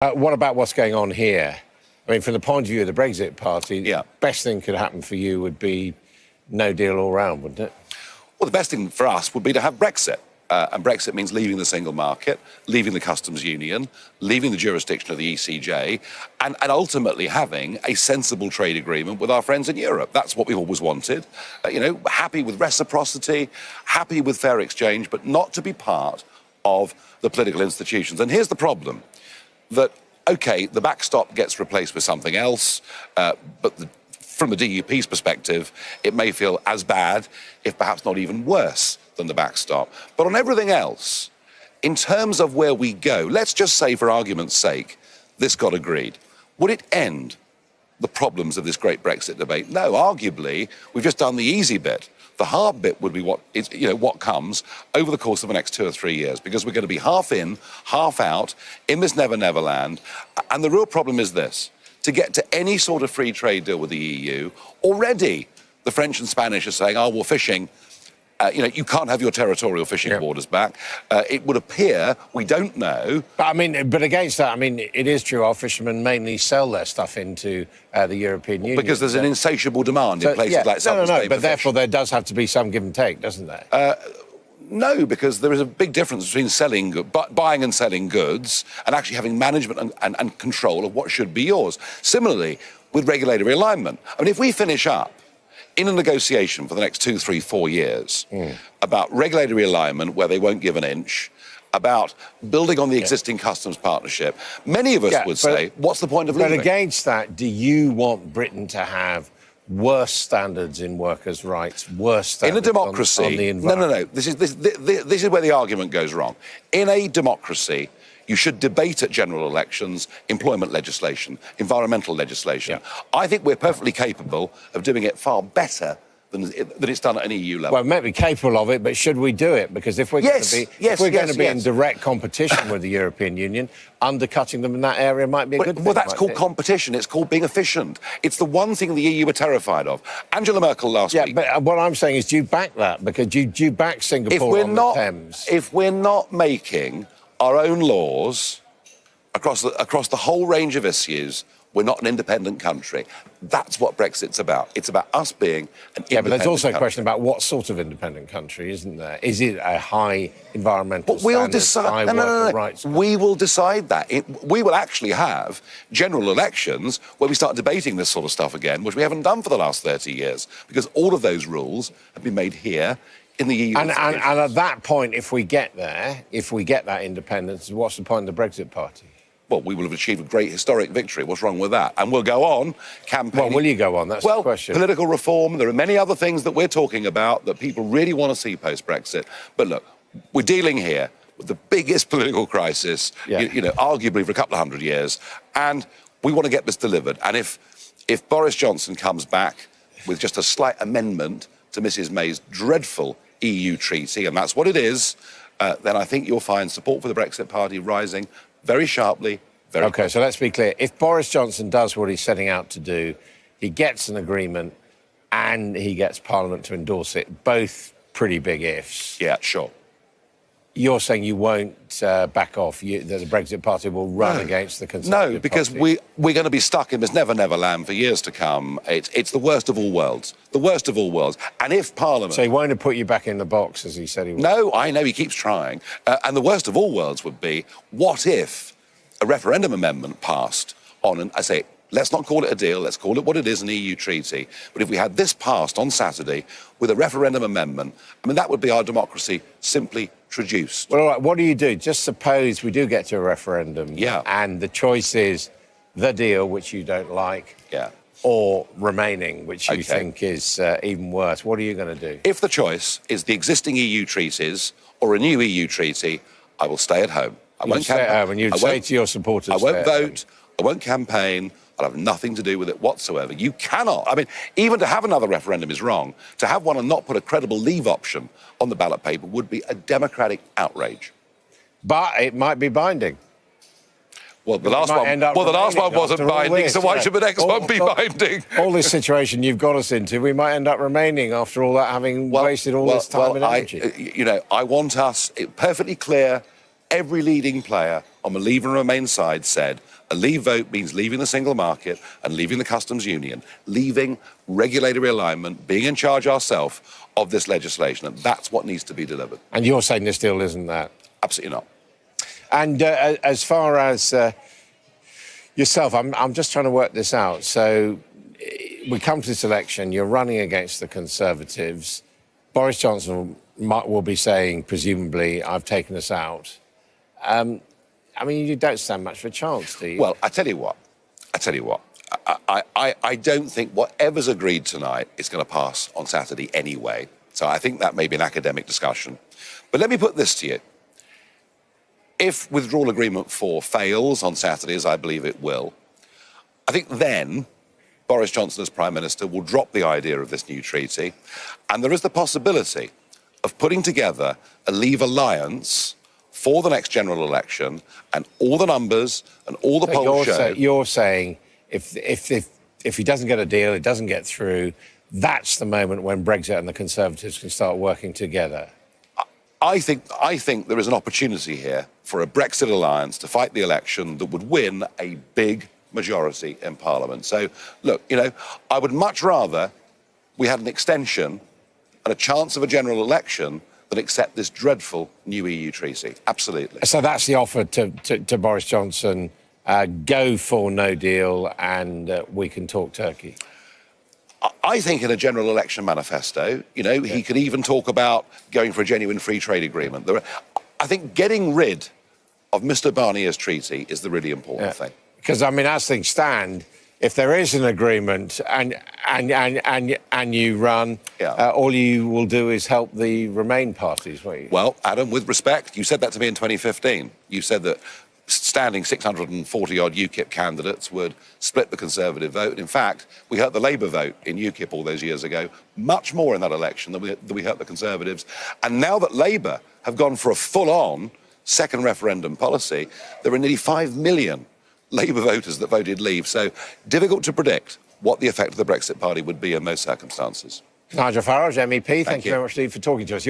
What about what's going on here? I mean, from the point of view of the Brexit party, the best thing could happen for you would be no deal all round, wouldn't it? Well, the best thing for us would be to have Brexit. And Brexit means leaving the single market, leaving the customs union, leaving the jurisdiction of the ECJ, and ultimately having a sensible trade agreement with our friends in Europe. That's what we've always wanted. Happy with reciprocity, happy with fair exchange, but not to be part of the political institutions. And here's the problem, that, OK, the backstop gets replaced with something else, but from the DUP's perspective, it may feel as bad, if perhaps not even worse, than the backstop. But on everything else, in terms of where we go, let's just say, for argument's sake, this got agreed. Would it end the problems of this great Brexit debate? No, arguably, we've just done the easy bit. The hard bit would be what comes over the course of the next 2 or 3 years, because we're going to be half in, half out, in this never, never land. And the real problem is this. To get to any sort of free trade deal with the EU, already the French and Spanish are saying, oh, well, fishing, you can't have your territorial fishing borders back. It would appear, we don't know. But against that, it is true our fishermen mainly sell their stuff into the European Union. Because there's an insatiable demand in places like South America. But therefore there does have to be some give and take, doesn't there? No, because there is a big difference between buying and selling goods and actually having management and control of what should be yours. Similarly, with regulatory alignment. If we finish up in a negotiation for the next 2, 3, 4 years about regulatory alignment where they won't give an inch, about building on the existing customs partnership, many of us would say, what's the point of leaving? But against that, do you want Britain to have worse standards in workers' rights, worse standards in a democracy, on the environment? No. This is where the argument goes wrong. In a democracy, you should debate at general elections employment legislation, environmental legislation. I think we're perfectly capable of doing it far better than it's done at an EU level. Well, we may be capable of it, but should we do it? Because if we're going to be in direct competition with the European Union, undercutting them in that area might be a good thing. Well, that's called competition. It's called being efficient. It's the one thing the EU are terrified of. Angela Merkel last week... Yeah, but what I'm saying is, do you back that? Because do you back Singapore on the Thames? If we're not making our own laws across the whole range of issues, we're not an independent country. That's what Brexit's about. It's about us being an independent country. But there's also a question about what sort of independent country, isn't there? Is it a high environmental standards, high worker rights? We will decide that. We will actually have general elections where we start debating this sort of stuff again, which we haven't done for the last 30 years, because all of those rules have been made here in the EU. And at that point, if we get there, if we get that independence, what's the point of the Brexit party? Well, we will have achieved a great historic victory. What's wrong with that? And we'll go on campaigning. Well, will you go on? That's the question. Political reform. There are many other things that we're talking about that people really want to see post-Brexit. But look, we're dealing here with the biggest political crisis, arguably for a couple of 100 years, and we want to get this delivered. And if Boris Johnson comes back with just a slight amendment to Mrs May's dreadful EU treaty, and that's what it is, then I think you'll find support for the Brexit party rising very sharply, very quickly. So let's be clear. If Boris Johnson does what he's setting out to do, he gets an agreement and he gets Parliament to endorse it, both pretty big ifs. Yeah, sure. You're saying you won't back off, that the Brexit party will run against the Conservative No, because party. we're going to be stuck in this never, never land for years to come. It's the worst of all worlds. The worst of all worlds. And if Parliament... So he won't have put you back in the box, as he said he would? No, I know, he keeps trying. And the worst of all worlds would be, what if a referendum amendment passed on, and I say, let's not call it a deal, let's call it what it is, an EU treaty. But if we had this passed on Saturday with a referendum amendment, that would be our democracy simply traduced. Well, all right, what do you do? Just suppose we do get to a referendum and the choice is the deal, which you don't like, or remaining, which you think is even worse. What are you going to do? If the choice is the existing EU treaties or a new EU treaty, I will stay at home. I won't stay at home, and you'd say to your supporters, I won't vote, I won't campaign, I'll have nothing to do with it whatsoever. You cannot. Even to have another referendum is wrong. To have one and not put a credible leave option on the ballot paper would be a democratic outrage. But it might be binding. Well, the last one wasn't binding, so why should the next one be binding? All this situation you've got us into, we might end up remaining after all that, having wasted all this time and energy. I want us perfectly clear every leading player on the Leave and Remain side said a Leave vote means leaving the single market and leaving the customs union, leaving regulatory alignment, being in charge ourselves of this legislation. And that's what needs to be delivered. And you're saying this deal isn't that? Absolutely not. And as far as yourself, I'm just trying to work this out. So we come to this election, you're running against the Conservatives. Boris Johnson will be saying, presumably, I've taken us out. I mean, you don't stand much of a chance, do you? Well, I tell you what. I don't think whatever's agreed tonight is going to pass on Saturday anyway. So I think that may be an academic discussion. But let me put this to you. If Withdrawal Agreement 4 fails on Saturday, as I believe it will, I think then Boris Johnson as Prime Minister will drop the idea of this new treaty. And there is the possibility of putting together a Leave alliance for the next general election, and all the numbers and all the polls show... You're saying if he doesn't get a deal, it doesn't get through, that's the moment when Brexit and the Conservatives can start working together. I think there is an opportunity here for a Brexit alliance to fight the election that would win a big majority in Parliament. So, look, you know, I would much rather we had an extension and a chance of a general election than accept this dreadful new EU treaty. Absolutely. So that's the offer to Boris Johnson, go for no deal and we can talk Turkey. I think in a general election manifesto, you know, he could even talk about going for a genuine free trade agreement. I think getting rid of Mr. Barnier's treaty is the really important thing. Because, I mean, as things stand, if there is an agreement and you run, all you will do is help the Remain parties, won't you? Well, Adam, with respect, you said that to me in 2015. You said that standing 640-odd UKIP candidates would split the Conservative vote. In fact, we hurt the Labour vote in UKIP all those years ago, much more in that election than we hurt the Conservatives. And now that Labour have gone for a full-on second referendum policy, there are nearly 5 million Labour voters that voted Leave. So difficult to predict what the effect of the Brexit Party would be in those circumstances. Nigel Farage, MEP, thank you very much, Steve, for talking to us.